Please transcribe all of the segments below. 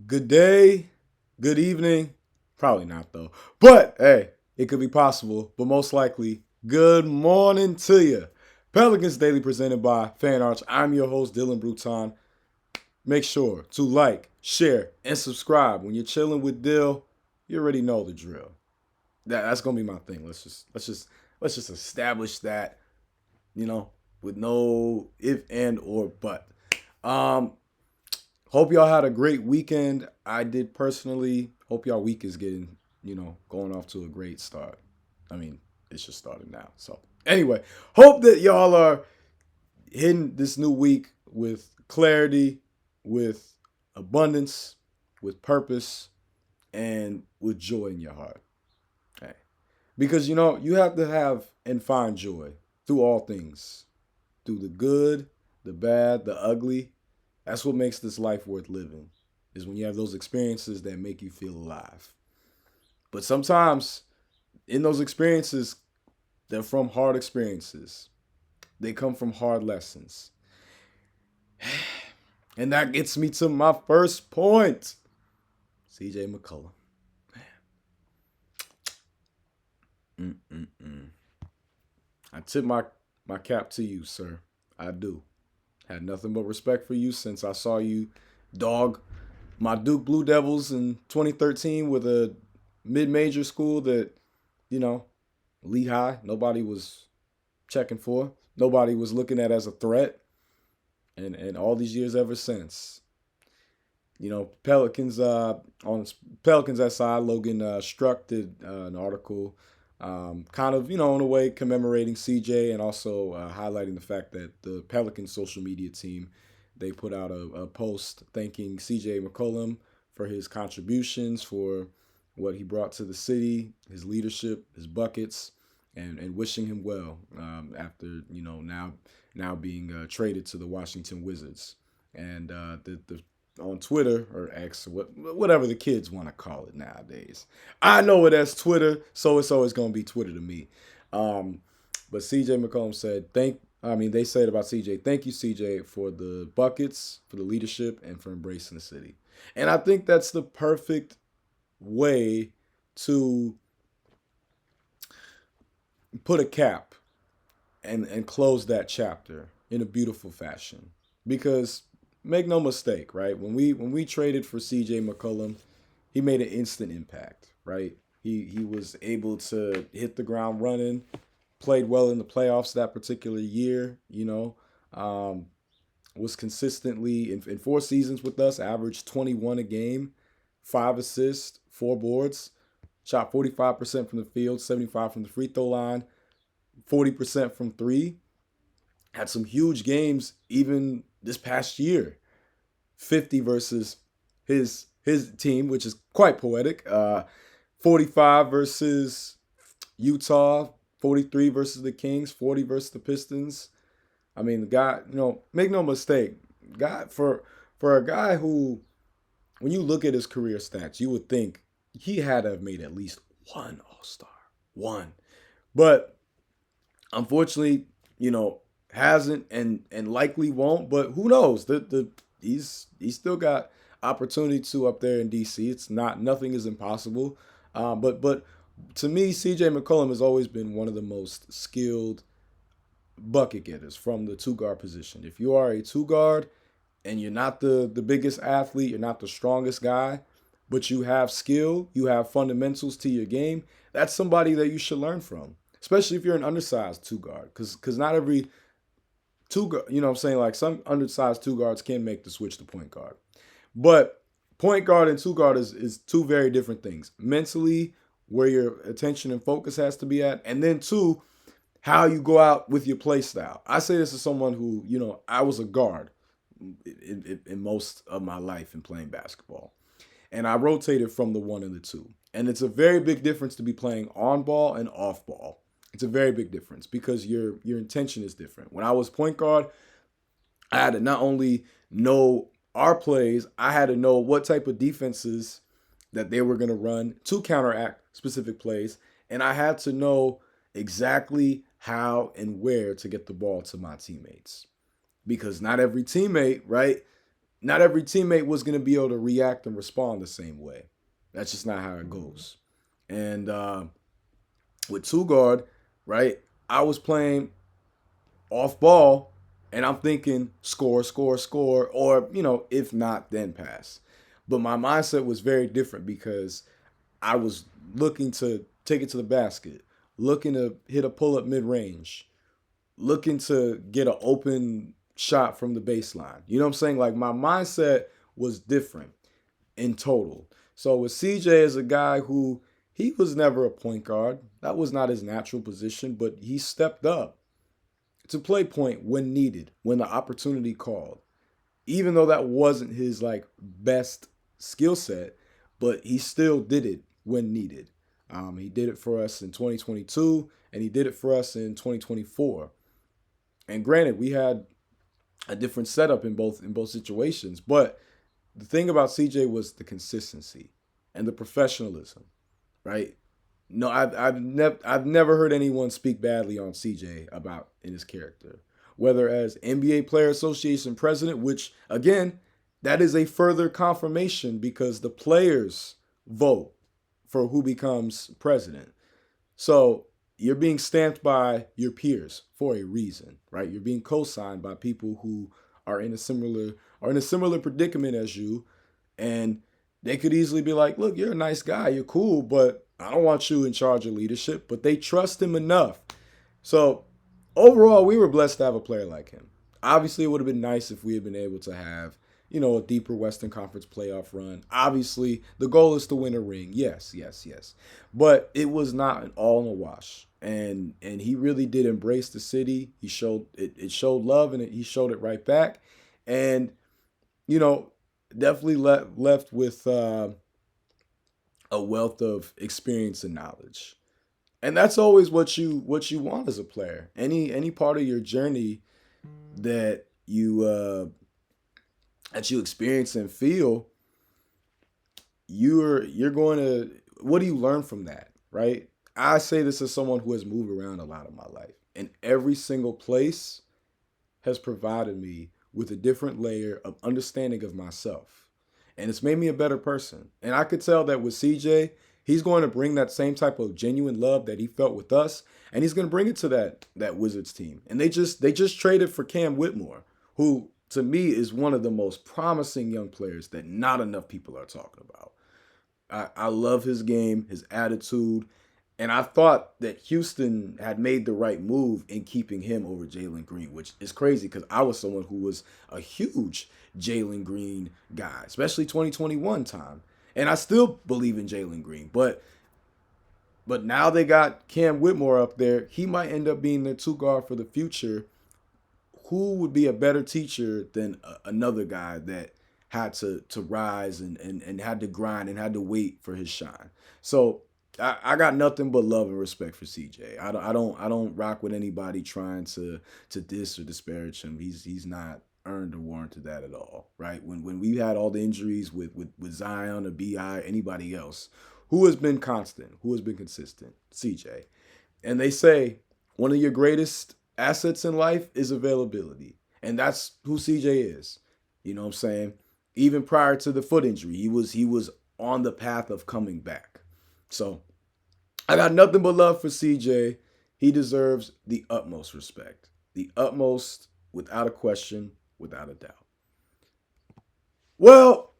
Good day, good evening. Probably not though. But hey, it could be possible, but most likely, good morning to you. Pelicans Daily presented by Fan Arch. I'm your host, Dylan Bruton. Make sure to like, share, and subscribe. When you're chilling with Dill, you already know the drill. That's gonna be my thing. Let's just establish that, you know, with no if and or but. Um, Hope y'all had a great weekend. I did personally. Hope y'all week is getting, going off to a great start. I mean, it's just started now. So, anyway, hope that y'all are hitting this new week with clarity, with abundance, with purpose, and with joy in your heart. Okay. Because, you have to have and find joy through all things, through the good, the bad, the ugly. That's what makes this life worth living, is when you have those experiences that make you feel alive. But sometimes in those experiences, they're from hard experiences. They come from hard lessons. And that gets me to my first point. CJ McCollum. Mm-mm-mm. I tip my cap to you, sir. I do. Had nothing but respect for you since I saw you dog my Duke Blue Devils in 2013 with a mid-major school that, you know, Lehigh, nobody was checking for. Nobody was looking at as a threat. And all these years ever since. Pelicans on Pelicans SI, Logan Struck did an article kind of, in a way commemorating CJ and also highlighting the fact that the Pelicans social media team, they put out a post thanking CJ McCollum for his contributions, for what he brought to the city, his leadership, his buckets, and wishing him well after, now being traded to the Washington Wizards. And the on Twitter or X, whatever the kids want to call it nowadays. I know it as Twitter, so it's always going to be Twitter to me. Um, but CJ McCollum said, they said about CJ, thank you, CJ, for the buckets, for the leadership, and for embracing the city. And I think that's the perfect way to put a cap and close that chapter in a beautiful fashion. Because make no mistake, right? When we traded for CJ McCollum, he made an instant impact, right? He was able to hit the ground running, played well in the playoffs that particular year, was consistently in 4 seasons with us, averaged 21 a game, 5 assists, 4 boards, shot 45% from the field, 75 from the free throw line, 40% from three. Had some huge games even this past year. 50 versus his team, which is quite poetic. 45 versus Utah, 43 versus the Kings, 40 versus the Pistons. I mean, the guy, make no mistake, guy for a guy who, when you look at his career stats, you would think he had to have made at least one All Star, one. But unfortunately, hasn't and likely won't. But who knows? He's still got opportunity to up there in DC. It's not nothing is impossible. But to me, CJ McCollum has always been one of the most skilled bucket getters from the two guard position. If you are a two guard and you're not the biggest athlete, you're not the strongest guy, but you have skill, you have fundamentals to your game, that's somebody that you should learn from. Especially if you're an undersized two guard, because not every two guard, what I'm saying, like some undersized two guards can make the switch to point guard. But point guard and two guard is two very different things. Mentally, where your attention and focus has to be at, and then two, how you go out with your play style. I say this as someone who, I was a guard in most of my life in playing basketball. And I rotated from the one and the two. And it's a very big difference to be playing on ball and off ball. It's a very big difference because your intention is different. When I was point guard, I had to not only know our plays, I had to know what type of defenses that they were going to run to counteract specific plays. And I had to know exactly how and where to get the ball to my teammates. Because not every teammate, right, not every teammate was going to be able to react and respond the same way. That's just not how it goes. And with two guard, right, I was playing off ball and I'm thinking score, score, score, or, if not, then pass. But my mindset was very different because I was looking to take it to the basket, looking to hit a pull up mid range, looking to get an open shot from the baseline. You know what I'm saying? Like my mindset was different in total. So with CJ as a guy who he was never a point guard, that was not his natural position, but he stepped up to play point when needed, when the opportunity called. Even though that wasn't his like best skill set, but he still did it when needed. He did it for us in 2022, and he did it for us in 2024. And granted, we had a different setup in both situations, but the thing about CJ was the consistency and the professionalism, right? No, I've never heard anyone speak badly on CJ about in his character, whether as NBA Player Association president, which again, that is a further confirmation because the players vote for who becomes president. So you're being stamped by your peers for a reason, right? You're being co-signed by people who are in a similar predicament as you, and they could easily be like, "Look, you're a nice guy, you're cool, but I don't want you in charge of leadership." But they trust him enough. So overall, we were blessed to have a player like him. Obviously, it would have been nice if we had been able to have, a deeper Western Conference playoff run. Obviously, the goal is to win a ring. Yes, yes, yes. But it was not an all in a wash. And he really did embrace the city. He showed it showed love and he showed it right back. And, you know, definitely left with a wealth of experience and knowledge. And that's always what you want as a player. Any part of your journey that you experience and feel, you're going to, what do you learn from that, right? I say this as someone who has moved around a lot of my life, and every single place has provided me with a different layer of understanding of myself, and it's made me a better person. And I could tell that with CJ, he's going to bring that same type of genuine love that he felt with us, and he's going to bring it to that Wizards team. And they just traded for Cam Whitmore, who to me is one of the most promising young players that not enough people are talking about. I love his game, his attitude, and I thought that Houston had made the right move in keeping him over Jalen Green, which is crazy because I was someone who was a huge Jalen Green guy, especially 2021 time. And I still believe in Jalen Green, but now they got Cam Whitmore up there. He might end up being their two guard for the future. Who would be a better teacher than another guy that had to rise and had to grind and had to wait for his shine? So I got nothing but love and respect for CJ. I don't rock with anybody trying to diss or disparage him. He's not earned or warranted that at all, right? When we had all the injuries with Zion or Bi, anybody else, who has been constant, who has been consistent? CJ. And they say one of your greatest assets in life is availability, and that's who CJ is. You know what I'm saying? Even prior to the foot injury, he was on the path of coming back. So I got nothing but love for CJ. He deserves the utmost respect. The utmost, without a question, without a doubt. Well,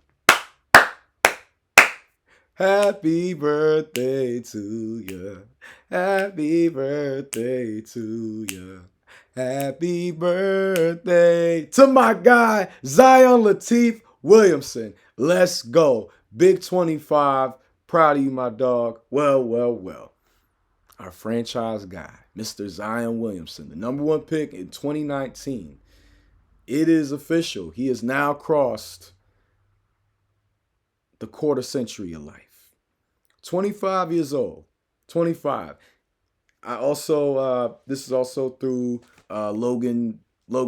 happy birthday to you. Happy birthday to you. Happy birthday to my guy, Zion Lateef Williamson. Let's go. Big 25. Proud of you, my dog. Well, well, well. Our franchise guy, Mr. Zion Williamson, the number one pick in 2019. It is official. He has now crossed the quarter century of life. 25 years old. 25. I also, this is also through Logan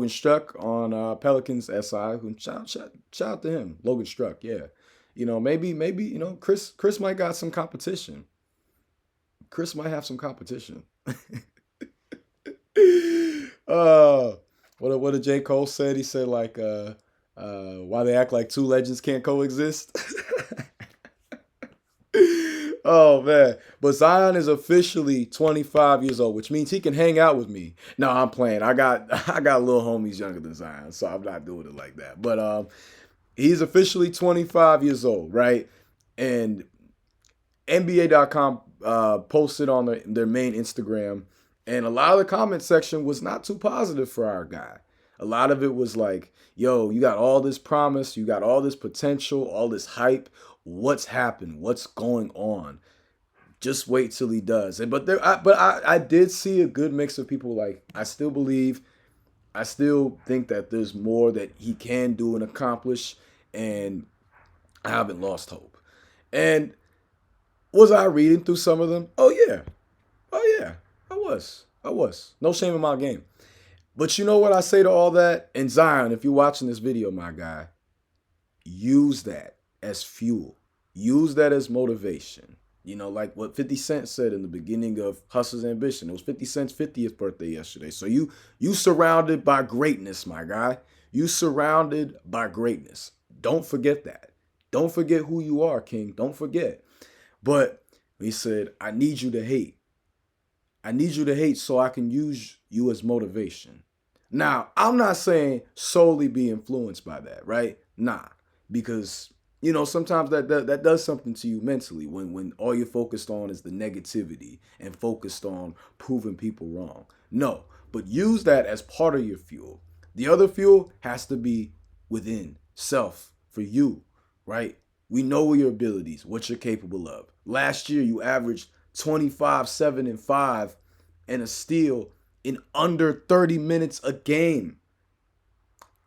Struck on Pelicans SI. Shout out to him, Logan Struck. Yeah, maybe Chris might got some competition. Chris might have some competition. What did J. Cole said? He said like Why they act like two legends can't coexist? Oh man. But Zion is officially 25 years old, which means he can hang out with me. No, I'm playing. I got little homies younger than Zion, so I'm not doing it like that. But he's officially 25 years old, right? And NBA.com posted on their main Instagram, and a lot of the comment section was not too positive for our guy. A lot of it was like, yo, you got all this promise, you got all this potential, all this hype. What's happened? What's going on? Just wait till he does. I did see a good mix of people. Like, I still believe, I still think that there's more that he can do and accomplish, and I haven't lost hope. And was I reading through some of them? Oh yeah, oh yeah, I was. I was. No shame in my game. But you know what I say to all that? And Zion, if you're watching this video, my guy, use that as fuel. Use that as motivation. You know, like what 50 Cent said in the beginning of Hustle's Ambition. It was 50 Cent's 50th birthday yesterday. So you surrounded by greatness, my guy. You surrounded by greatness. Don't forget that. Don't forget who you are, King. Don't forget. But he said, I need you to hate. I need you to hate so I can use you as motivation. Now, I'm not saying solely be influenced by that, right? Nah, because sometimes that does something to you mentally when all you're focused on is the negativity and focused on proving people wrong. No, but use that as part of your fuel. The other fuel has to be within self for you, right? We know your abilities, what you're capable of. Last year, you averaged 25, 7, and 5 and a steal in under 30 minutes a game.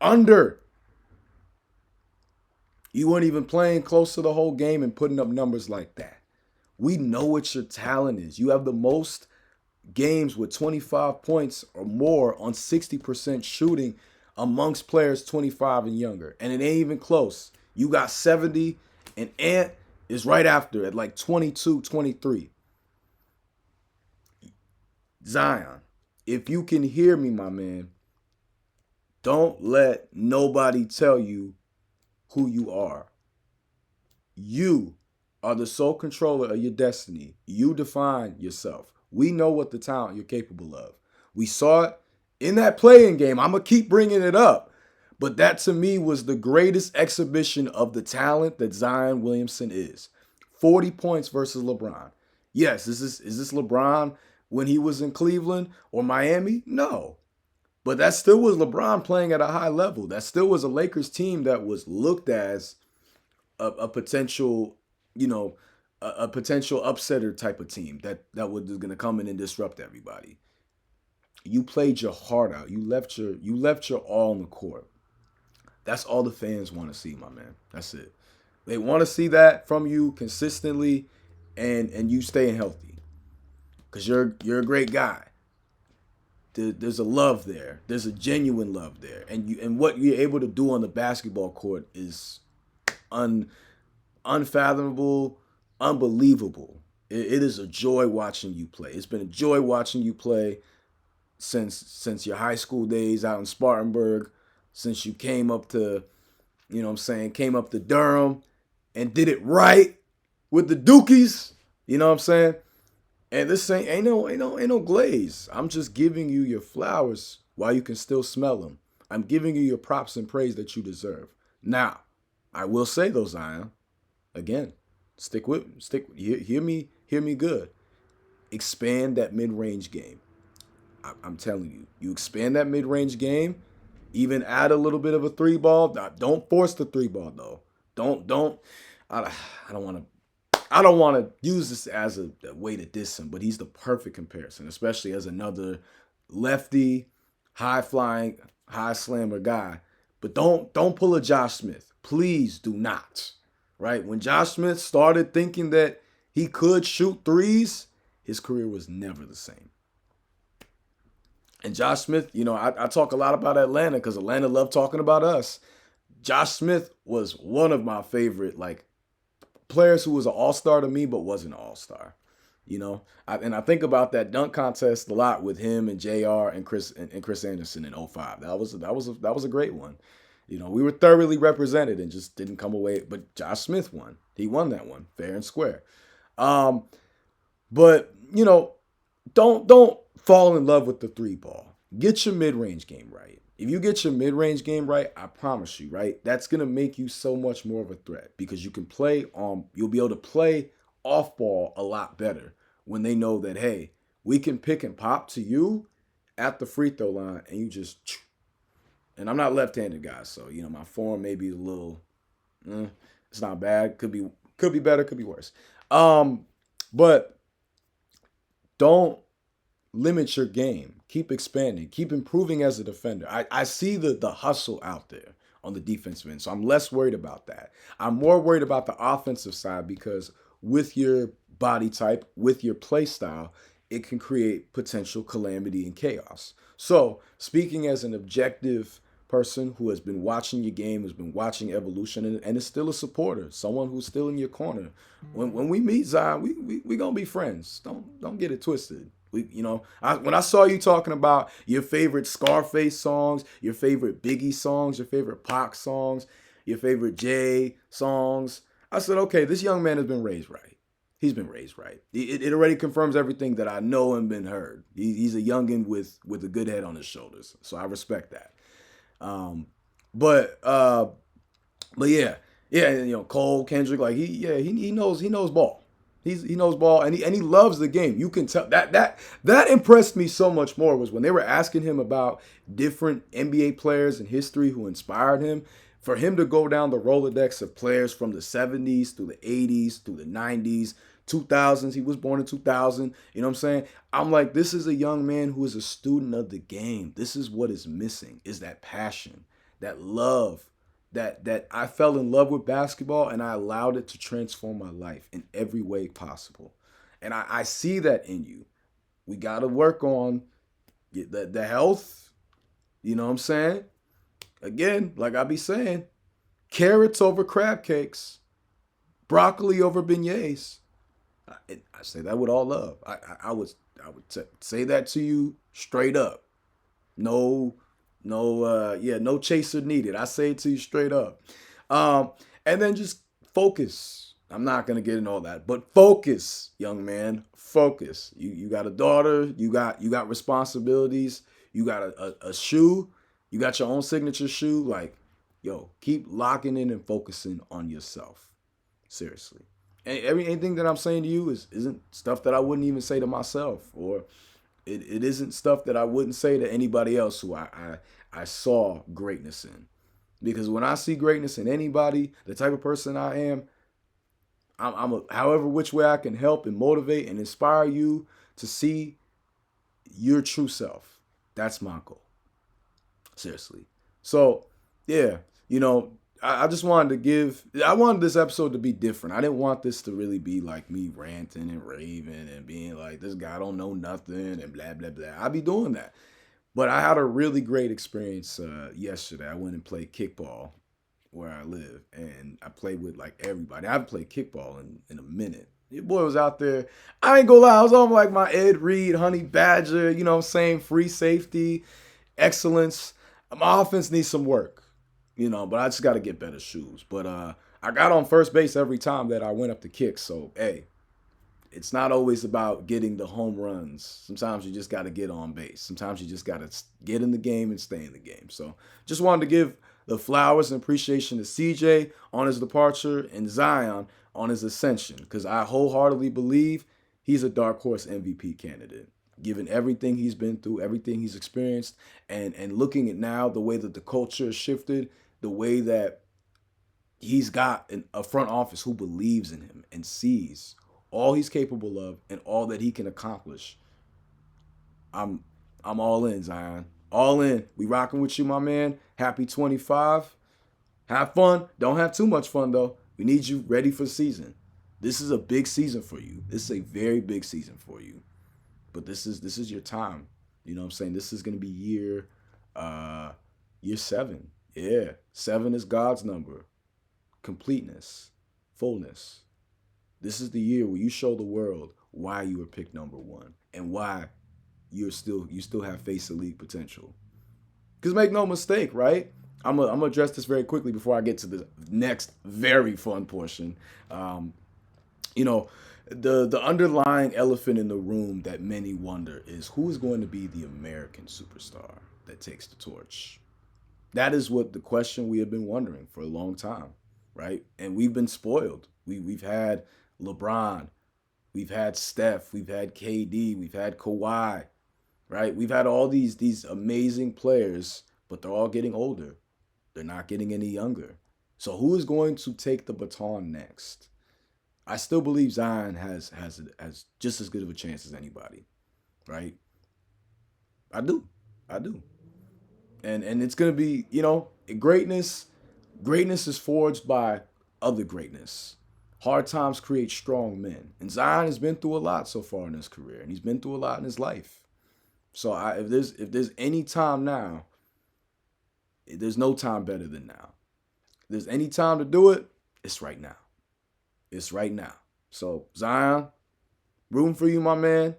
Under. You weren't even playing close to the whole game and putting up numbers like that. We know what your talent is. You have the most games with 25 points or more on 60% shooting amongst players 25 and younger. And it ain't even close. You got 70, and Ant is right after at like 22, 23. Zion, if you can hear me, my man, don't let nobody tell you who you are. You are the sole controller of your destiny. You define yourself. We know what the talent you're capable of. We saw it in that playing game. I'm going to keep bringing it up. But that to me was the greatest exhibition of the talent that Zion Williamson is. 40 points versus LeBron. Yes, is this LeBron when he was in Cleveland or Miami? No. But that still was LeBron playing at a high level. That still was a Lakers team that was looked as a potential, a potential upsetter type of team that was going to come in and disrupt everybody. You played your heart out. You left your all on the court. That's all the fans want to see, my man. That's it. They want to see that from you consistently, and you staying healthy, because you're a great guy. There's a love there. There's a genuine love there, and what you're able to do on the basketball court is unfathomable, unbelievable. It is a joy watching you play. It's been a joy watching you play since your high school days out in Spartanburg, since you came up to, came up to Durham and did it right with the Dookies. You know what I'm saying? And this ain't no glaze. I'm just giving you your flowers while you can still smell them. I'm giving you your props and praise that you deserve. Now, I will say though, Zion, again, hear me good. Expand that mid-range game. I'm telling you, you expand that mid-range game, even add a little bit of a three ball. Don't force the three ball though. I don't want to use this as a way to diss him, but he's the perfect comparison, especially as another lefty, high-flying, high-slammer guy. But don't pull a Josh Smith. Please do not. Right? When Josh Smith started thinking that he could shoot threes, his career was never the same. And Josh Smith, I talk a lot about Atlanta because Atlanta loved talking about us. Josh Smith was one of my favorite, players who was an all-star to me but wasn't an all-star. I think about that dunk contest a lot with him and JR and Chris Anderson in 05. That was a great one. We were thoroughly represented and just didn't come away. But Josh Smith won. He won that one fair and square. But don't fall in love with the three ball. Get your mid-range game right. If you get your mid-range game right, I promise you, right, that's gonna make you so much more of a threat because you can play you'll be able to play off ball a lot better when they know that, hey, we can pick and pop to you at the free throw line and you just. And I'm not left-handed, guys, so my form may be a little. It's not bad. Could be better. Could be worse. But don't limit your game. Keep expanding. Keep improving as a defender. I see the hustle out there on the defensive end, so I'm less worried about that. I'm more worried about the offensive side because with your body type, with your play style, it can create potential calamity and chaos. So, speaking as an objective person who has been watching your game, who's been watching evolution, and is still a supporter, someone who's still in your corner. When we meet, Zion, we gonna be friends. Don't get it twisted. When I saw you talking about your favorite Scarface songs, your favorite Biggie songs, your favorite Pac songs, your favorite Jay songs, I said, okay, this young man has been raised right. He's been raised right. It already confirms everything that I know and been heard. He's a youngin' with a good head on his shoulders, so I respect that. But yeah, Cole, Kendrick, like he knows ball. He knows ball and he loves the game. You can tell that impressed me so much more was when they were asking him about different NBA players in history who inspired him. For him to go down the Rolodex of players from the 70s through the 80s through the 90s, 2000s, he was born in 2000, you know what I'm saying? I'm like, this is a young man who is a student of the game. This is what is missing, is that passion, that love, that I fell in love with basketball and I allowed it to transform my life in every way possible. And I see that in you. We got to work on the health, you know what I'm saying? Again, like I be saying, carrots over crab cakes, broccoli over beignets. I say that with all love. I would say that to you straight up. No chaser needed. I say it to you straight up. And then just focus. I'm not gonna get into all that, but focus, young man. Focus. You got a daughter. You got responsibilities. You got a shoe. You got your own signature shoe. Like, keep locking in and focusing on yourself. Seriously. And anything that I'm saying to you isn't stuff that I wouldn't even say to myself, or it isn't stuff that I wouldn't say to anybody else who I saw greatness in. Because when I see greatness in anybody, the type of person I am, however which way I can help and motivate and inspire you to see your true self. That's my goal. Seriously. So, yeah, I just wanted I wanted this episode to be different. I didn't want this to really be like me ranting and raving and being like, this guy don't know nothing and blah, blah, blah. I'll be doing that. But I had a really great experience yesterday. I went and played kickball where I live, and I played with like everybody. I haven't played kickball in a minute. Your boy was out there. I ain't gonna lie, I was on like my Ed Reed, Honey Badger, you know what I'm saying? Free safety, excellence. My offense needs some work, but I just got to get better shoes. But I got on first base every time that I went up to kick. So, hey, it's not always about getting the home runs. Sometimes you just got to get on base. Sometimes you just got to get in the game and stay in the game. So, just wanted to give the flowers and appreciation to CJ on his departure and Zion on his ascension, because I wholeheartedly believe he's a dark horse MVP candidate. Given everything he's been through, everything he's experienced, and looking at now the way that the culture has shifted, the way that he's got a front office who believes in him and sees all he's capable of and all that he can accomplish. I'm all in, Zion. All in. We rocking with you, my man. Happy 25. Have fun. Don't have too much fun, though. We need you ready for the season. This is a big season for you. This is a very big season for you. But this is your time. You know what I'm saying? This is going to be year 7. Yeah. 7 is God's number. Completeness. Fullness. This is the year where you show the world why you were picked number 1 and why you still have face elite potential. Because make no mistake, right? I'm gonna address this very quickly before I get to the next very fun portion. Um, you know, the underlying elephant in the room that many wonder is who is going to be the American superstar that takes the torch. That is what the question we have been wondering for a long time, right? And we've been spoiled. We've had LeBron, we've had Steph, we've had KD, we've had Kawhi, right? We've had all these amazing players, but they're all getting older. They're not getting any younger. So who is going to take the baton next? I still believe Zion has just as good of a chance as anybody, right? I do. I do. And it's gonna be, greatness. Greatness is forged by other greatness. Hard times create strong men, and Zion has been through a lot so far in his career, and he's been through a lot in his life. So if there's any time now, there's no time better than now. If there's any time to do it, it's right now. It's right now. So Zion, rooting for you, my man.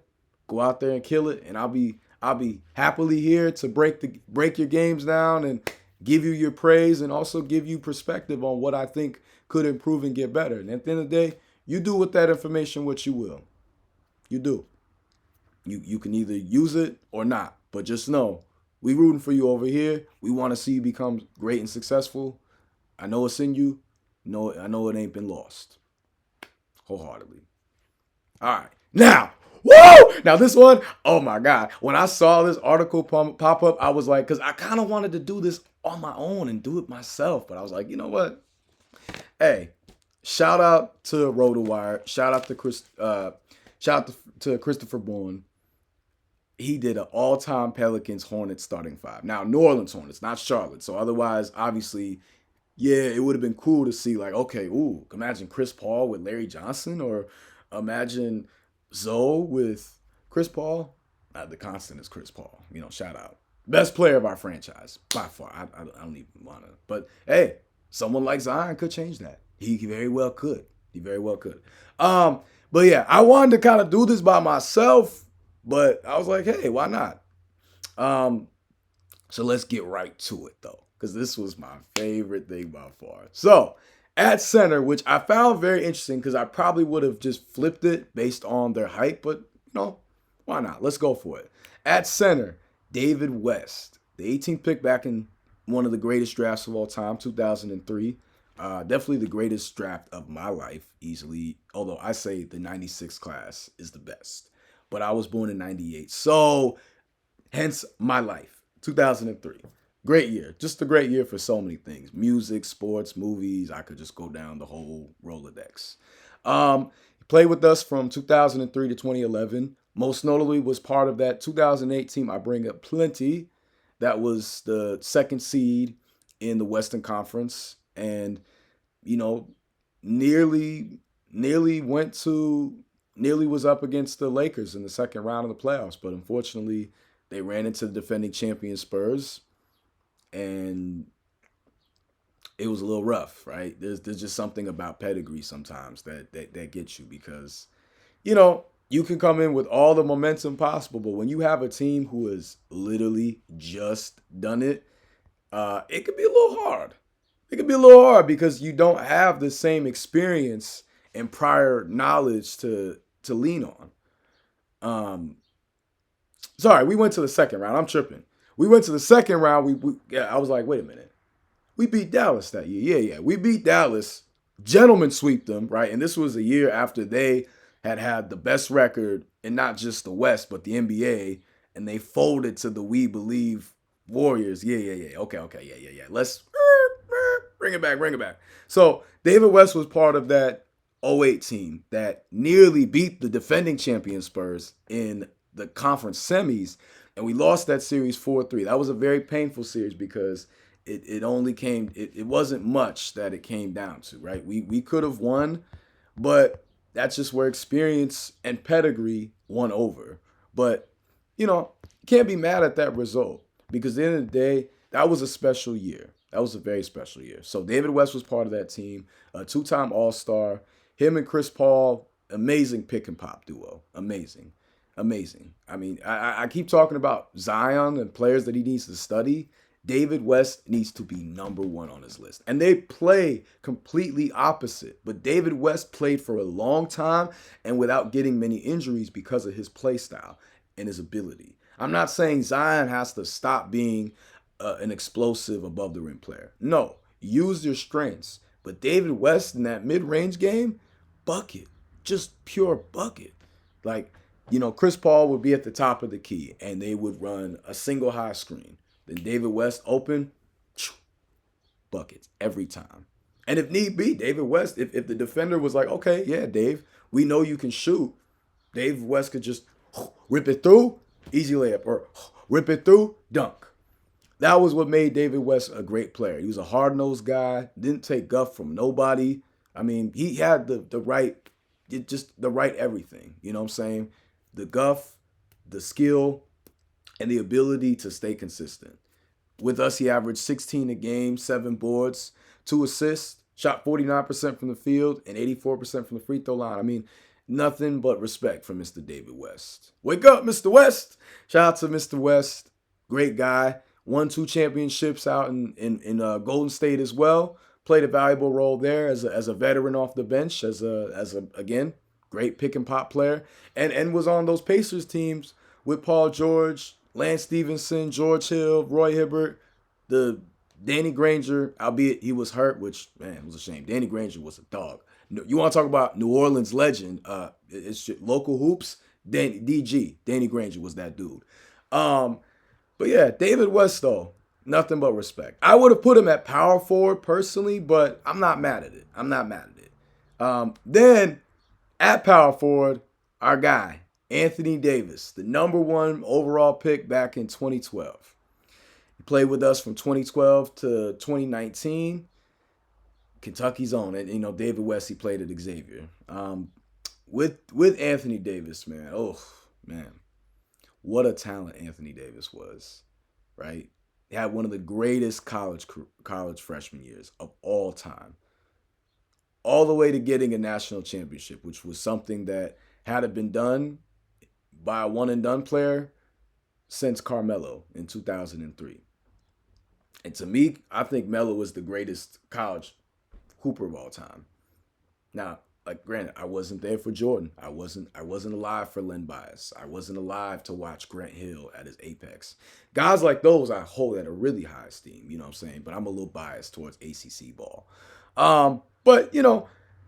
Go out there and kill it, and I'll be happily here to break your games down and give you your praise and also give you perspective on what I think could improve and get better. And at the end of the day, you do with that information what you will. You do. You can either use it or not, but just know we rooting for you over here. We want to see you become great and successful. I know it's in you. No, I know it ain't been lost. Wholeheartedly. All right. Now, woo! Now this one, oh my God. When I saw this article pop up, I was like, because I kind of wanted to do this on my own and do it myself. But I was like, you know what? Hey, shout out to RotoWire. Shout out to Christopher Bourne. He did an all-time Pelicans Hornets starting five. Now, New Orleans Hornets, not Charlotte. So otherwise, obviously, yeah, it would have been cool to see, like, okay, imagine Chris Paul with Larry Johnson, or imagine Zoe with Chris Paul. The constant is Chris Paul. Shout out. Best player of our franchise, by far. I don't even want to. But, hey, someone like Zion could change that. He very well could. He very well could. But, yeah, I wanted to kind of do this by myself, but I was like, hey, why not? So let's get right to it, though, because this was my favorite thing by far. So at center, which I found very interesting because I probably would have just flipped it based on their height, but, why not? Let's go for it. At center, David West, the 18th pick back in one of the greatest drafts of all time, 2003. Definitely the greatest draft of my life, easily, although I say the 96 class is the best. But I was born in 98, so hence my life, 2003. Great year. Just a great year for so many things. Music, sports, movies. I could just go down the whole Rolodex. He played with us from 2003 to 2011. Most notably was part of that 2008 team I bring up plenty. That was the second seed in the Western Conference. And, nearly was up against the Lakers in the second round of the playoffs. But unfortunately, they ran into the defending champion Spurs. And it was a little rough, right? There's just something about pedigree sometimes that gets you because, you can come in with all the momentum possible, but when you have a team who has literally just done it, it could be a little hard. It could be a little hard because you don't have the same experience and prior knowledge to lean on. Sorry, we went to the second round. I'm tripping. We went to the second round. I was like, wait a minute. We beat Dallas that year. Yeah. We beat Dallas. Gentlemen sweep them, right? And this was a year after they had the best record in not just the West, but the NBA. And they folded to the We Believe Warriors. Yeah. Okay. Yeah. Let's bring it back. So David West was part of that 08 team that nearly beat the defending champion Spurs in the conference semis. And we lost that series 4-3. That was a very painful series because it wasn't much that it came down to, right? We could have won, but that's just where experience and pedigree won over. But, can't be mad at that result because at the end of the day, that was a special year. That was a very special year. So David West was part of that team, a two-time All-Star. Him and Chris Paul, amazing pick and pop duo. Amazing. I mean, I keep talking about Zion and players that he needs to study. David West needs to be number one on his list. And they play completely opposite. But David West played for a long time and without getting many injuries because of his play style and his ability. I'm not saying Zion has to stop being an explosive above the rim player. No, use your strengths. But David West in that mid-range game, bucket. Just pure bucket. Like, Chris Paul would be at the top of the key and they would run a single high screen. Then David West open, buckets every time. And if need be, David West, if the defender was like, okay, yeah, Dave, we know you can shoot, David West could just rip it through, easy layup, or rip it through, dunk. That was what made David West a great player. He was a hard-nosed guy, didn't take guff from nobody. I mean, he had the right everything. You know what I'm saying? The guff, the skill, and the ability to stay consistent. With us, he averaged 16 a game, 7 boards, 2 assists, shot 49% from the field, and 84% from the free throw line. I mean, nothing but respect for Mr. David West. Wake up, Mr. West. Shout out to Mr. West. Great guy. Won 2 championships out in Golden State as well. Played a valuable role there as a veteran off the bench, as a again, great pick and pop player, and was on those Pacers teams with Paul George, Lance Stevenson, George Hill, Roy Hibbert, the Danny Granger, albeit he was hurt, which, man, was a shame. Danny Granger was a dog. You want to talk about New Orleans legend, it's local hoops, Danny Granger was that dude. But yeah, David West, though, nothing but respect. I would have put him at power forward personally, but I'm not mad at it. Then at power forward, our guy, Anthony Davis, the number 1 overall pick back in 2012. He played with us from 2012 to 2019. Kentucky's own. And, David West, he played at Xavier. With Anthony Davis, man, what a talent Anthony Davis was, right? He had one of the greatest college freshman years of all time. All the way to getting a national championship, which was something that hadn't been done by a one-and-done player since Carmelo in 2003. And to me, I think Melo was the greatest college hooper of all time. Now, granted, I wasn't there for Jordan. I wasn't alive for Len Bias. I wasn't alive to watch Grant Hill at his apex. Guys like those I hold at a really high esteem, you know what I'm saying? But I'm a little biased towards ACC ball. But,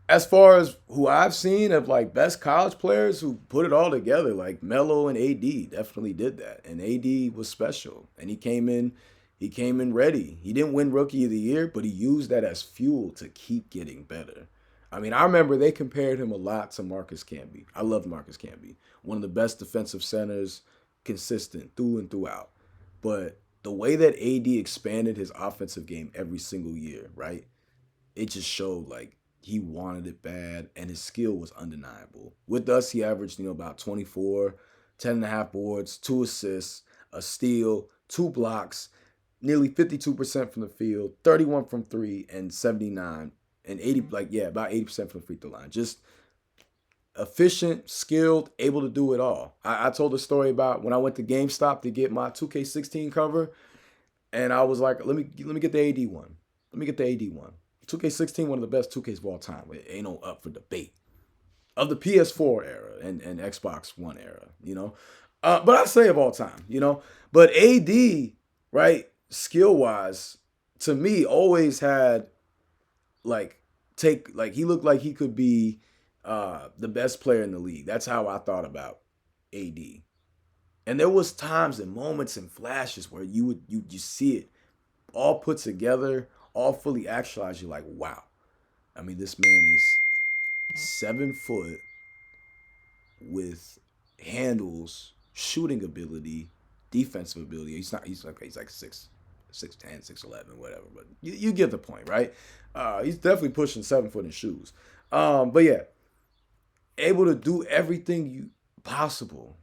as far as who I've seen of best college players who put it all together, Melo and AD definitely did that. And AD was special. And he came in ready. He didn't win Rookie of the Year, but he used that as fuel to keep getting better. I mean, I remember they compared him a lot to Marcus Camby. I loved Marcus Camby. One of the best defensive centers, consistent through and throughout. But the way that AD expanded his offensive game every single year, right? It just showed he wanted it bad, and his skill was undeniable. With us, he averaged, about 24, 10.5 boards, 2 assists, a steal, 2 blocks, nearly 52% from the field, 31 from 3, and 79, and 80, about 80% from the free throw line. Just efficient, skilled, able to do it all. I told a story about when I went to GameStop to get my 2K16 cover, and I was like, let me get the AD one. Let me get the AD one. 2K16, one of the best 2Ks of all time. It ain't no up for debate. Of the PS4 era and Xbox One era, But I say of all time, But AD, right, skill-wise, to me, always had, he looked like he could be the best player in the league. That's how I thought about AD. And there was times and moments and flashes where you see it all put together, all fully actualized. You're like, wow. I mean, this man is 7 foot with handles, shooting ability, defensive ability. He's like 6'10", 6'11", whatever. But you get the point, right? He's definitely pushing 7 foot in shoes. But yeah, able to do everything possible.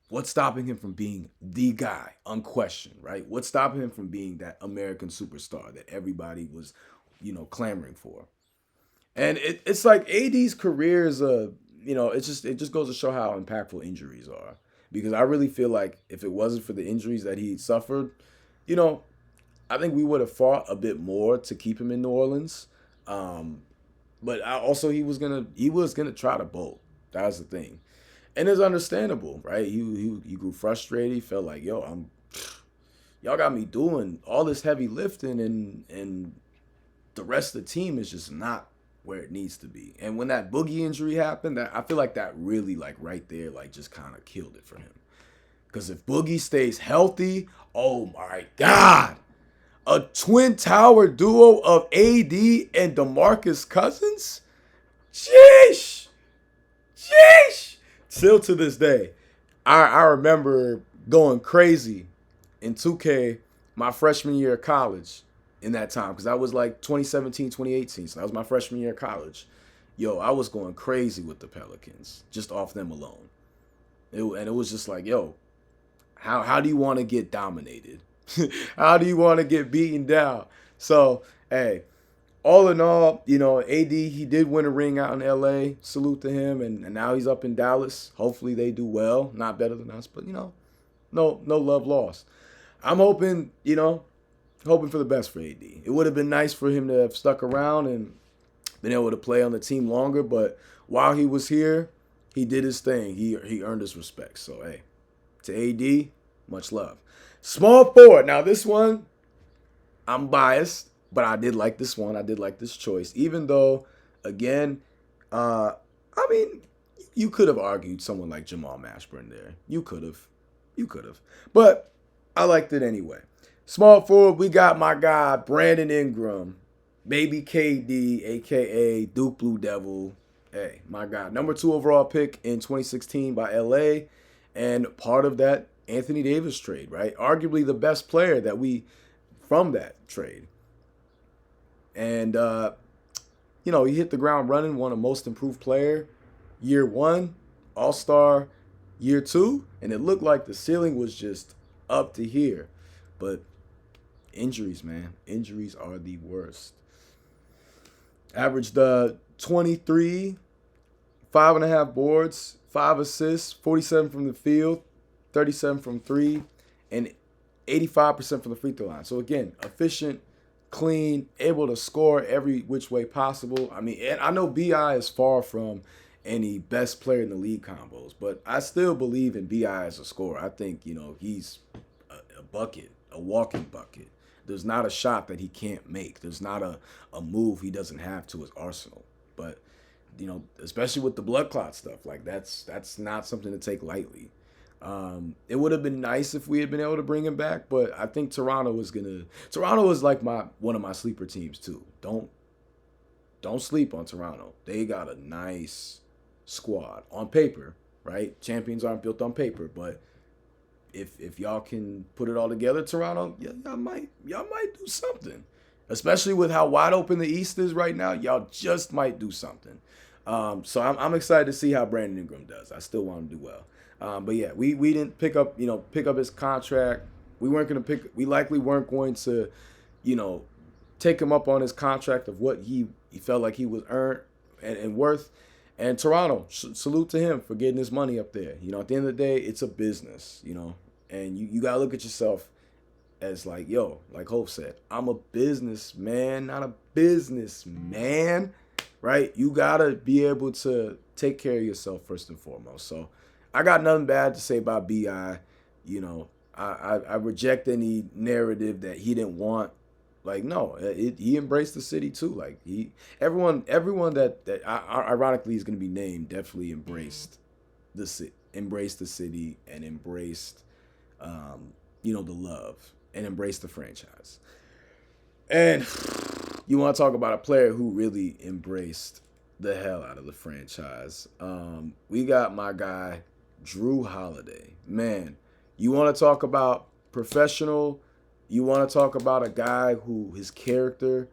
What's stopping him from being the guy, unquestioned, right? What's stopping him from being that American superstar that everybody was, clamoring for? And it's like AD's career is it just goes to show how impactful injuries are. Because I really feel like if it wasn't for the injuries that he suffered, you know, I think we would have fought a bit more to keep him in New Orleans. Um, but also he was gonna try to bolt. That was the thing, and it's understandable, right? He grew frustrated. He felt like, yo, y'all got me doing all this heavy lifting, and the rest of the team is just not where it needs to be. And when that Boogie injury happened, that I feel like that really like right there like just kind of killed it for him. Because if Boogie stays healthy, oh my God, a twin tower duo of AD and DeMarcus Cousins? Sheesh! Sheesh! Still to this day, I remember going crazy in 2K my freshman year of college in that time because I was like 2017, 2018. So that was my freshman year of college. Yo, I was going crazy with the Pelicans just off them alone. And it was just like, yo, how do you want to get dominated? How do you want to get beaten down? So, hey, all in all, AD, he did win a ring out in LA. Salute to him. And now he's up in Dallas. Hopefully they do well. Not better than us, but, no love lost. I'm hoping for the best for AD. It would have been nice for him to have stuck around and been able to play on the team longer, but while he was here, he did his thing. He earned his respect. So, hey, to AD, much love. Small forward. Now, this one, I'm biased, but I did like this one. I did like this choice. Even though, again, I mean, you could have argued someone like Jamal Mashburn there. You could have. But I liked it anyway. Small forward, we got my guy, Brandon Ingram. Baby KD, a.k.a. Duke Blue Devil. Hey, my guy. Number 2 overall pick in 2016 by LA. And part of that Anthony Davis trade, right? Arguably the best player from that trade. And, he hit the ground running, won a most improved player year 1, all-star year 2. And it looked like the ceiling was just up to here. But injuries, man. Injuries are the worst. Averaged 23, 5.5 boards, 5 assists, 47 from the field, 37 from 3, and 85% from the free throw line. So again, efficient, clean, able to score every which way possible. I mean, and I know BI is far from any best player in the league combos, but I still believe in BI as a scorer. I think, he's a bucket, a walking bucket. There's not a shot that he can't make. There's not a move he doesn't have to his arsenal. But, especially with the blood clot stuff, like that's not something to take lightly. It would have been nice if we had been able to bring him back, but I think Toronto is like one of my sleeper teams too. Don't sleep on Toronto. They got a nice squad on paper, right? Champions aren't built on paper, but if y'all can put it all together, Toronto, y'all might do something. Especially with how wide open the East is right now, y'all just might do something. So I'm excited to see how Brandon Ingram does. I still want him to do well. But yeah, we didn't pick up his contract. We likely weren't going to, take him up on his contract of what he felt like he was earned and worth. And Toronto, salute to him for getting his money up there. At the end of the day, it's a business, and you got to look at yourself as like, yo, like Hope said, I'm a businessman, not a businessman, right? You got to be able to take care of yourself first and foremost. So I got nothing bad to say about BI. I reject any narrative that he didn't want. Like, no, he embraced the city too. Like everyone that ironically is going to be named definitely embraced the city, and embraced, the love, and embraced the franchise. And you want to talk about a player who really embraced the hell out of the franchise. We got my guy, Drew Holiday. Man, you want to talk about professional. You want to talk about a guy who his character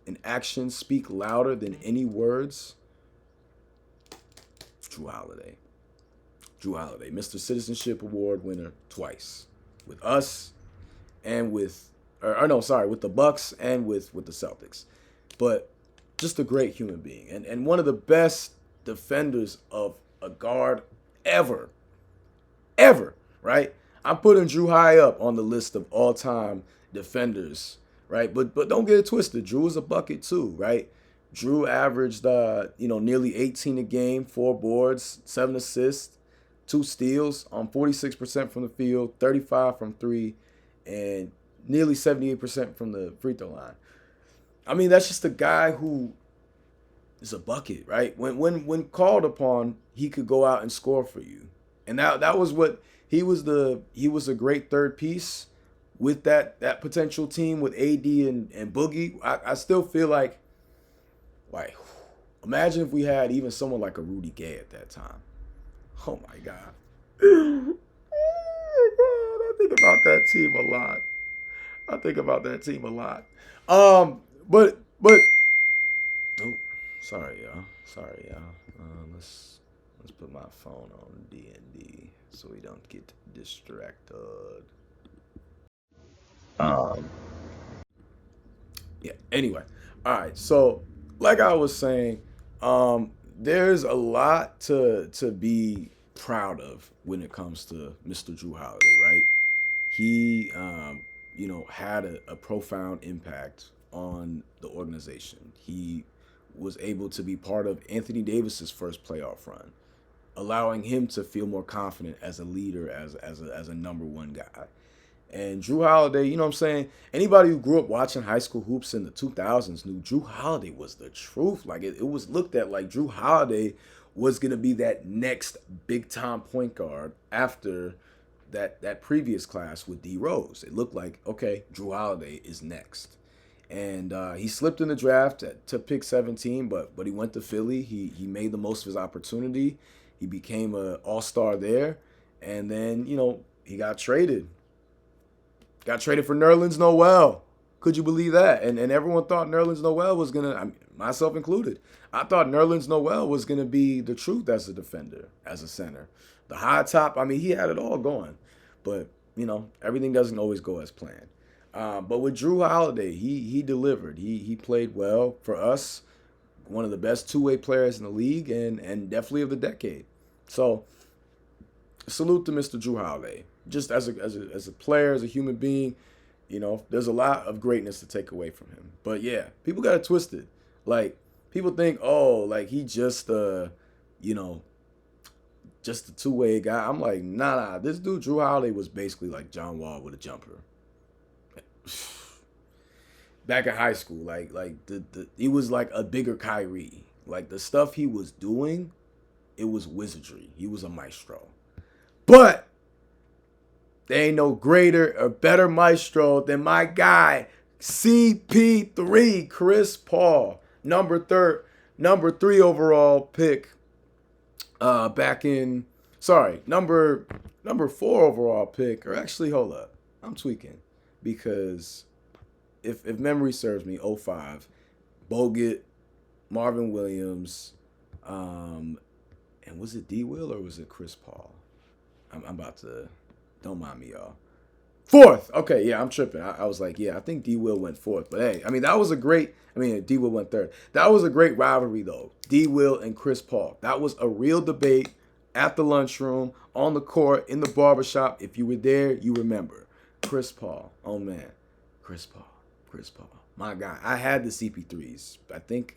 and actions speak louder than any words? Drew Holiday, Mr. Citizenship Award winner twice. With us and with the Bucks and with the Celtics. But just a great human being. And one of the best defenders of a guard ever, right? I'm putting Drew high up on the list of all-time defenders, right? But don't get it twisted. Drew is a bucket too, right? Drew averaged nearly 18 a game, 4 boards, 7 assists, 2 steals on 46% from the field, 35 from three, and nearly 78% from the free throw line. I mean, that's just a guy who is a bucket, right? When called upon, he could go out and score for you. And that was what he was a great third piece with that potential team with AD and Boogie. I still feel like imagine if we had even someone like a Rudy Gay at that time. Oh my God. Oh my God. I think about that team a lot. But oh, sorry y'all. Let's put my phone on D&D so we don't get distracted. Um, yeah. Anyway, all right. So, like I was saying, there's a lot to be proud of when it comes to Mr. Drew Holiday, right? He, had a profound impact on the organization. He was able to be part of Anthony Davis's first playoff run, allowing him to feel more confident as a leader, as a number one guy. And Drew Holiday, you know what I'm saying? Anybody who grew up watching high school hoops in the 2000s knew Drew Holiday was the truth. Like it was looked at like Drew Holiday was going to be that next big time point guard after that previous class with D Rose. It looked like, okay, Drew Holiday is next. And he slipped in the draft to pick 17, but he went to Philly. He made the most of his opportunity. He became an all-star there. And then, he got traded. Got traded for Nerlens Noel. Could you believe that? And everyone thought Nerlens Noel was going to, myself included, I thought Nerlens Noel was going to be the truth as a defender, as a center. The high top, he had it all going. But, everything doesn't always go as planned. But with Drew Holiday, he delivered. He played well for us. One of the best two-way players in the league and definitely of the decade. So, salute to Mr. Drew Holiday. Just as a player, as a human being, there's a lot of greatness to take away from him. But yeah, people got it twisted. Like, people think, he just just a two-way guy. I'm like, nah. This dude, Drew Holiday, was basically like John Wall with a jumper. Back in high school, he was like a bigger Kyrie. Like the stuff he was doing, it was wizardry. He was a maestro. But there ain't no greater or better maestro than my guy, CP3, Chris Paul, number 3 overall pick. Number 4 overall pick, or actually, hold up, I'm tweaking, because if memory serves me, 05, Bogut, Marvin Williams, and was it D. Will or was it Chris Paul? I'm about to, don't mind me, y'all. 4th. Okay, yeah, I'm tripping. I was like, yeah, I think D. Will went 4th. But hey, that was a great, D. Will went 3rd. That was a great rivalry, though. D. Will and Chris Paul. That was a real debate at the lunchroom, on the court, in the barbershop. If you were there, you remember. Chris Paul. Oh, man. Chris Paul. My guy. I had the CP3s. I think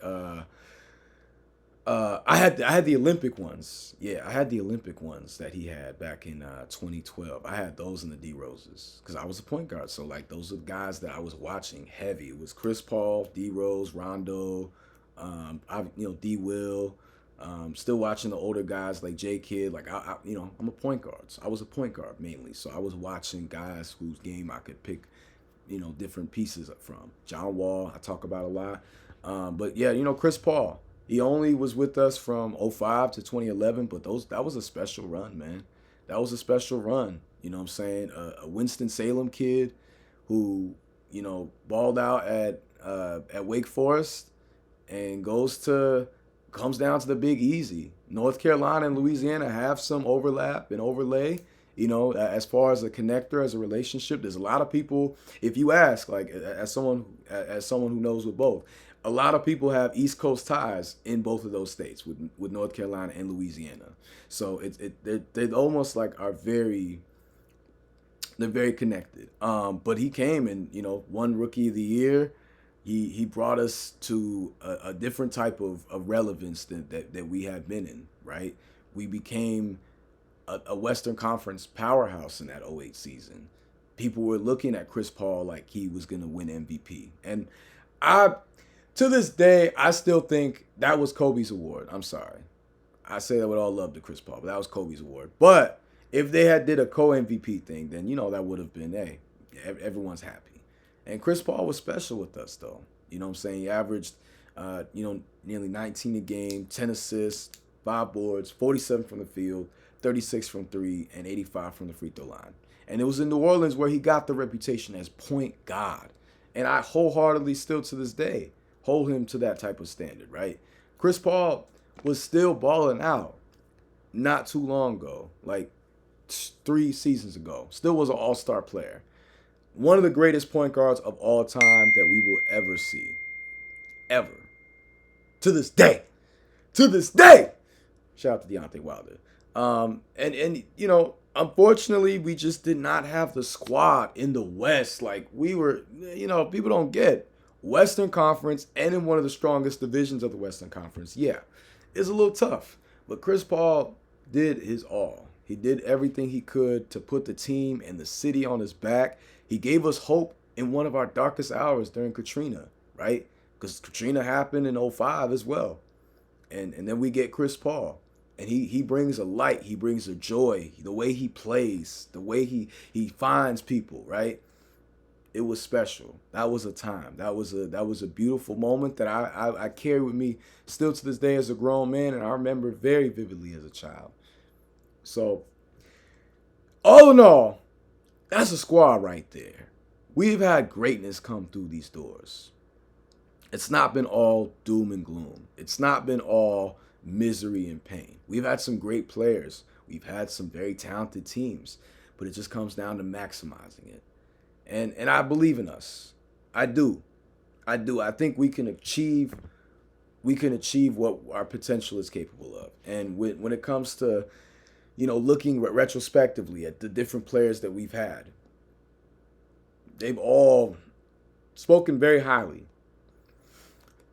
I had the Olympic ones. Yeah, I had the Olympic ones that he had back in 2012. I had those in the D Roses because I was a point guard. So those are the guys that I was watching heavy. It was Chris Paul, D Rose, Rondo, D Will. Still watching the older guys like J Kidd. I'm a point guard. So I was a point guard mainly. So I was watching guys whose game I could pick, different pieces from. John Wall, I talk about a lot. But yeah, Chris Paul. He only was with us from 05 to 2011, but that was a special run, man. That was a special run. You know what I'm saying? A Winston-Salem kid who, balled out at Wake Forest and comes down to the Big Easy. North Carolina and Louisiana have some overlap and overlay. As far as a connector, as a relationship, there's a lot of people. If you ask, as someone who knows with both, a lot of people have East Coast ties in both of those states with North Carolina and Louisiana. So they almost are very They're very connected. But he came and, won Rookie of the Year. He brought us to a different type of relevance that we had been in, right? We became a Western Conference powerhouse in that '08 season. People were looking at Chris Paul like he was going to win MVP. And I, to this day, I still think that was Kobe's award. I'm sorry. I say that with all love to Chris Paul, but that was Kobe's award. But if they had did a co-MVP thing, then, that would have been, hey, everyone's happy. And Chris Paul was special with us, though. You know what I'm saying? He averaged, nearly 19 a game, 10 assists, 5 boards, 47 from the field, 36 from 3, and 85 from the free throw line. And it was in New Orleans where he got the reputation as point guard. And I wholeheartedly still to this day hold him to that type of standard, right? Chris Paul was still balling out not too long ago, like 3 seasons ago. Still was an all-star player. One of the greatest point guards of all time that we will ever see. Ever. To this day. To this day. Shout out to Deontay Wilder. Unfortunately, we just did not have the squad in the West. Like, we were, people don't get Western Conference and in one of the strongest divisions of the Western Conference. Yeah, it's a little tough. But Chris Paul did his all. He did everything he could to put the team and the city on his back. He gave us hope in one of our darkest hours during Katrina, right? Because Katrina happened in '05 as well. And then we get Chris Paul. And he brings a light, he brings a joy, the way he plays, the way he finds people, right? It was special. That was a time. That was a beautiful moment that I carry with me still to this day as a grown man, and I remember very vividly as a child. So, all in all, that's a squad right there. We've had greatness come through these doors. It's not been all doom and gloom. It's not been all misery and pain. We've had some great players. We've had some very talented teams, but it just comes down to maximizing it. And I believe in us. I do. I think we can achieve what our potential is capable of. And when it comes to, looking retrospectively at the different players that we've had, they've all spoken very highly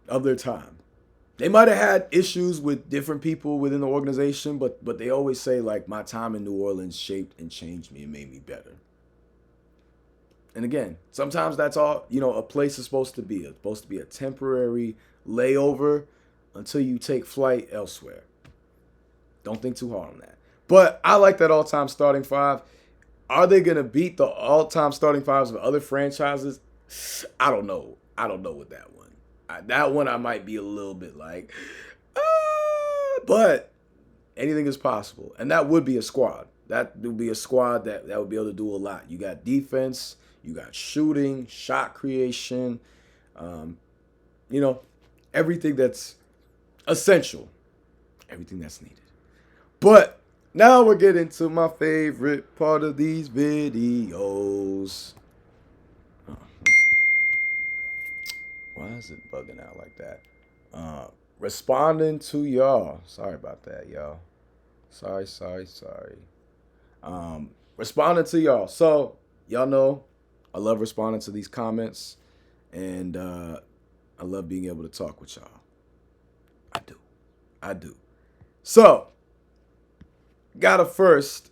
of their time. They might have had issues with different people within the organization, but they always say, like, my time in New Orleans shaped and changed me and made me better. And again, sometimes that's all, a place is supposed to be. It's supposed to be a temporary layover until you take flight elsewhere. Don't think too hard on that. But I like that all-time starting five. Are they going to beat the all-time starting fives of other franchises? I don't know. I don't know with that one. That one I might be a little bit like, but anything is possible. And that would be a squad. That would be a squad that would be able to do a lot. You got defense, you got shooting, shot creation, everything that's essential, everything that's needed. But now we're getting to my favorite part of these videos. Why is it bugging out like that? Responding to y'all. Sorry about that, y'all. Sorry. Responding to y'all. So, y'all know I love responding to these comments. And I love being able to talk with y'all. I do. So, gotta first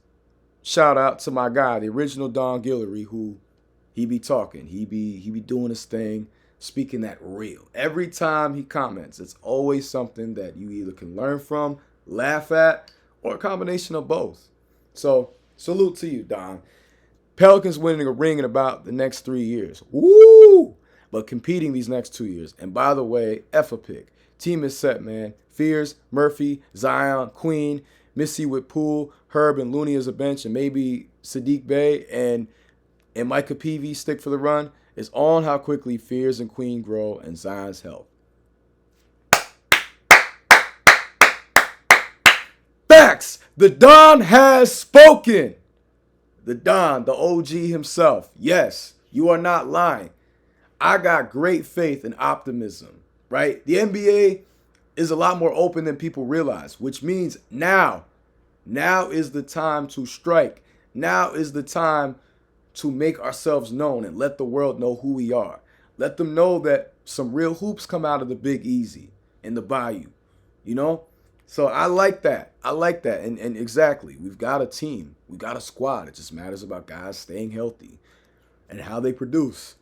shout out to my guy, the original Don Guillory, who he be talking. He be doing his thing. Speaking that real. Every time he comments, it's always something that you either can learn from, laugh at, or a combination of both. So, salute to you, Don. Pelicans winning a ring in about the next 3 years. Woo! But competing these next 2 years. And by the way, F a pick. Team is set, man. Fears, Murphy, Zion, Queen, Missy with Poole, Herb and Looney as a bench, and maybe Sadiq Bey and Micah Peavy stick for the run. It's on how quickly Fears and Queen grow and Zion's health. Facts! The Don has spoken. The Don, the OG himself. Yes, you are not lying. I got great faith and optimism, right? The NBA is a lot more open than people realize, which means now is the time to strike. Now is the time to make ourselves known and let the world know who we are. Let them know that some real hoops come out of the Big Easy and the Bayou, you know? So I like that. I like that. And exactly, we've got a team. We got a squad. It just matters about guys staying healthy and how they produce.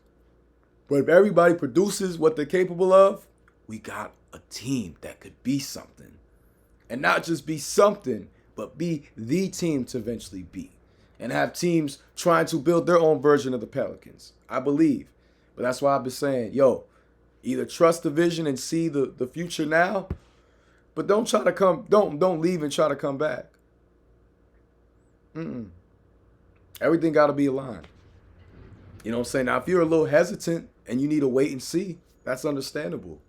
But if everybody produces what they're capable of, we got a team that could be something. And not just be something, but be the team to eventually be. And have teams trying to build their own version of the Pelicans. I believe. But that's why I've been saying, yo, either trust the vision and see the future now, but don't leave and try to come back. Everything got to be aligned. You know what I'm saying? Now, if you're a little hesitant and you need to wait and see, that's understandable.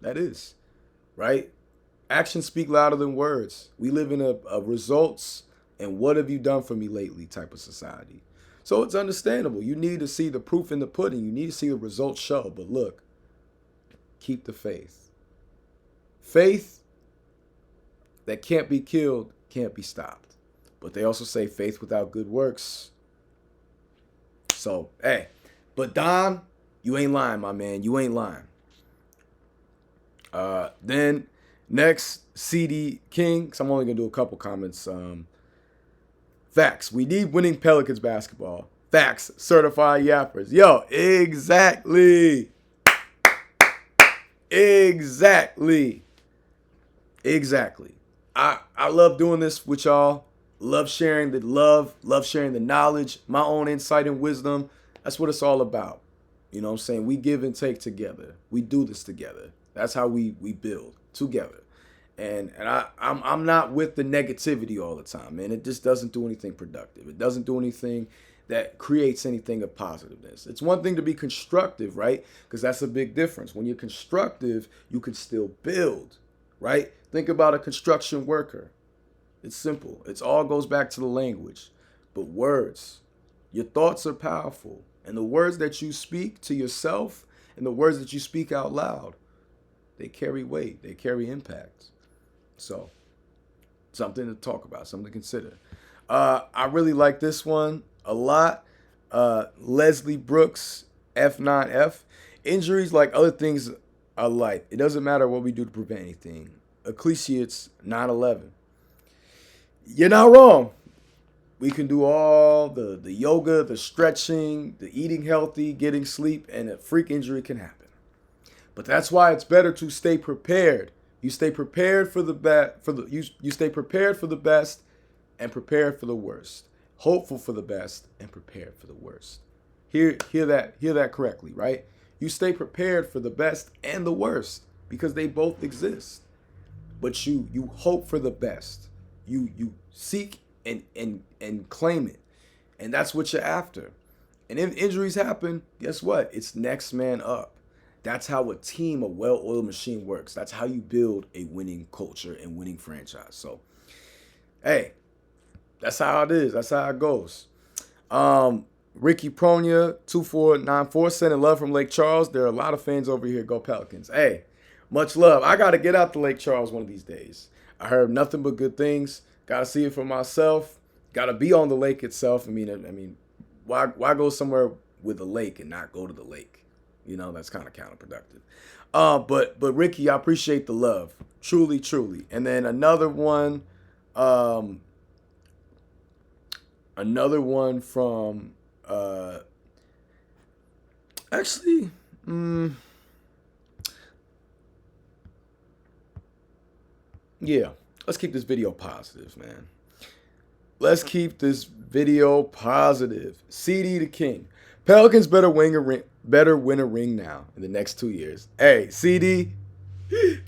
That is, right? Actions speak louder than words. We live in a results and what have you done for me lately type of society. So it's understandable. You need to see the proof in the pudding. You need to see the results show. But look, keep the faith. Faith that can't be killed can't be stopped. But they also say faith without good works. So, hey, but Don, you ain't lying, my man. You ain't lying. Then next, CD King, because I'm only going to do a couple comments. Facts. We need winning Pelicans basketball. Facts. Certified yappers. Yo, exactly. Exactly. I love doing this with y'all. Love sharing the love sharing the knowledge, my own insight and wisdom. That's what it's all about. You know what I'm saying? We give and take together. We do this together. That's how we build together. And I'm not with the negativity all the time, man. It just doesn't do anything productive. It doesn't do anything that creates anything of positiveness. It's one thing to be constructive, right? Because that's a big difference. When you're constructive, you can still build, right? Think about a construction worker. It's simple. It all goes back to the language. But words, your thoughts are powerful. And the words that you speak to yourself and the words that you speak out loud, they carry weight. They carry impact. So, something to talk about, something to consider. I really like this one a lot. Leslie Brooks, F9F. Injuries, like other things, are light. It doesn't matter what we do to prevent anything. Ecclesiastes 9:11. You're not wrong. We can do all the yoga, the stretching, the eating healthy, getting sleep, and a freak injury can happen. But that's why it's better to stay prepared. You stay prepared for the you stay prepared for the best and prepared for the worst. Hopeful for the best and prepared for the worst. Hear that correctly, right? You stay prepared for the best and the worst because they both exist. But you hope for the best. You seek and claim it. And that's what you're after. And if injuries happen, guess what? It's next man up. That's how a team, a well-oiled machine works. That's how you build a winning culture and winning franchise. So, hey, that's how it is. That's how it goes. Ricky Pronya, 2494, sending love from Lake Charles. There are a lot of fans over here. Go Pelicans. Hey, much love. I got to get out to Lake Charles one of these days. I heard nothing but good things. Got to see it for myself. Got to be on the lake itself. I mean, why go somewhere with a lake and not go to the lake? You know, that's kind of counterproductive. But Ricky, I appreciate the love. Truly, truly. And then another one from actually, yeah. Let's keep this video positive, man. Let's keep this video positive. CD the King. Pelicans better win a ring now in the next 2 years. Hey, CD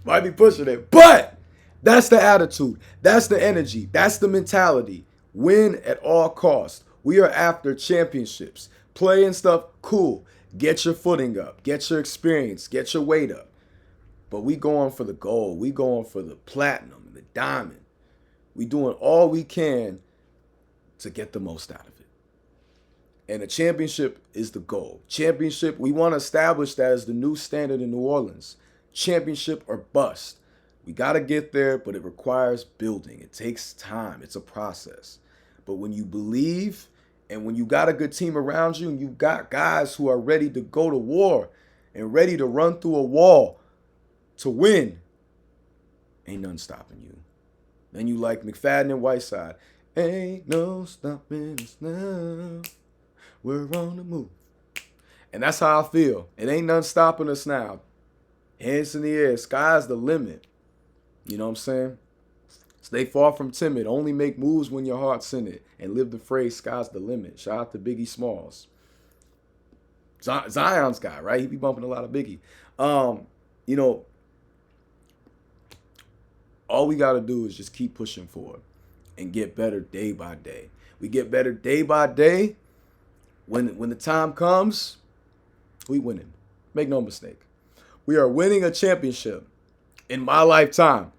might be pushing it, but that's the attitude. That's the energy. That's the mentality. Win at all costs. We are after championships. Play and stuff, cool. Get your footing up. Get your experience. Get your weight up. But we going for the gold. We going for the platinum, the diamond. We doing all we can to get the most out of it. And a championship is the goal. Championship, we want to establish that as the new standard in New Orleans. Championship or bust. We got to get there, but it requires building. It takes time. It's a process. But when you believe And when you got a good team around you and you got guys who are ready to go to war and ready to run through a wall to win, ain't nothing stopping you. Then you like McFadden and Whiteside. Ain't no stopping us now. We're on the move. And that's how I feel. It ain't nothing stopping us now. Hands in the air. Sky's the limit. You know what I'm saying? Stay far from timid. Only make moves when your heart's in it. And live the phrase, sky's the limit. Shout out to Biggie Smalls. Zion's guy, right? He be bumping a lot of Biggie. You know, all we got to do is just keep pushing forward and get better day by day. We get better day by day. When the time comes, we winning. Make no mistake. We are winning a championship in my lifetime.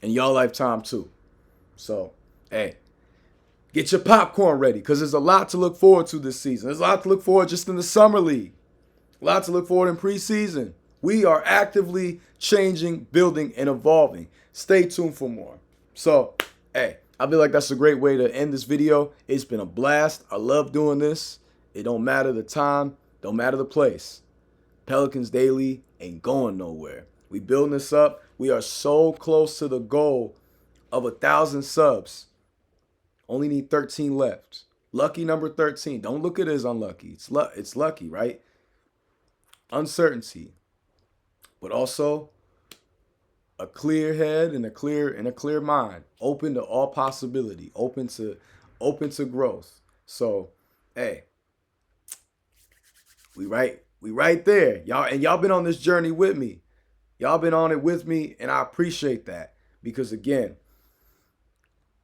In your lifetime too. So, hey, get your popcorn ready because there's a lot to look forward to this season. There's a lot to look forward just in the summer league. A lot to look forward in preseason. We are actively changing, building, and evolving. Stay tuned for more. So, hey, I feel like that's a great way to end this video. It's been a blast. I love doing this. It don't matter the time, don't matter the place. Pelicans Daily ain't going nowhere. We building this up. We are so close to the goal of 1,000 subs. Only need 13 left. Lucky number 13. Don't look at it as unlucky. It's lucky, right? Uncertainty. But also a clear head and a clear mind. Open to all possibility. Open to growth. So, hey, we right there. Y'all been on this journey with me. Y'all been on it with me, and I appreciate that. Because again,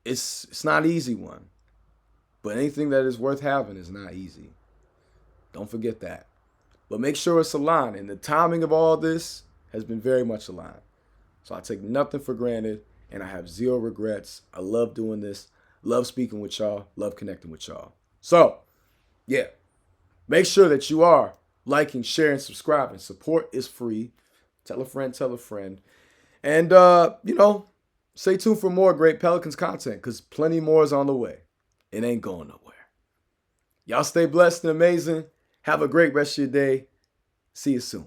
it's not an easy one. But anything that is worth having is not easy. Don't forget that. But make sure it's aligned. And the timing of all this has been very much aligned. So I take nothing for granted, and I have zero regrets. I love doing this. Love speaking with y'all. Love connecting with y'all. So, yeah. Make sure that you are liking, sharing, subscribing. Support is free. Tell a friend, tell a friend. And, stay tuned for more great Pelicans content because plenty more is on the way. It ain't going nowhere. Y'all stay blessed and amazing. Have a great rest of your day. See you soon.